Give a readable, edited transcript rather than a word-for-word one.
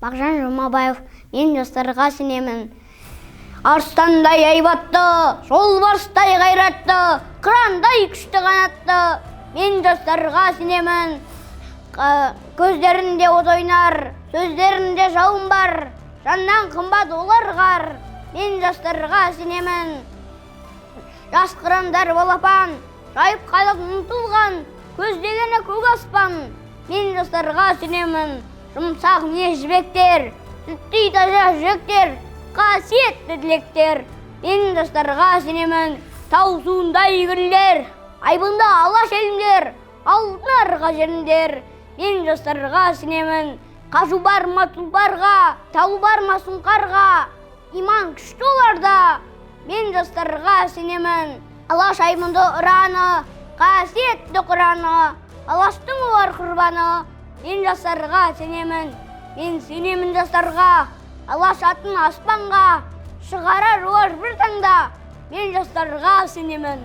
Мағжан Жұмабаев, мен жастарға сенемін. Арыстандай айбатты, жолбарыстай қайратты, қырандай күшті қанатты, мен жастарға сенемін. Көздерінде от ойнар, сөздерінде жауын бар, жаннан қымбат олар ғар, мен жастарға сенемін. Жас қырандар балапан, жайып қалып ұмтылған, көздегені көк аспан, мен жастарға сенемін. Жұмсақ мінез жібектер, сүттей таза жүректер, қасиетті тілектер, мен жастарға сенемін. Тау суындай гүлдер, айбынды алаш елімдер, алтын арқа жеріндер, мен жастарға сенемін. Қажу бар ма тұлпарға, тау бар ма сұңқарға, иман күшті оларда, мен жастарға сенемін. Алаш айбынды ұраны, қасиетті құраны, алаштың олар құрбаны, мен жастарға сенемін. Мен сенемін жастарға, алаш атын аспанға шығарар олар бір таңда, мен жастарға сенемін.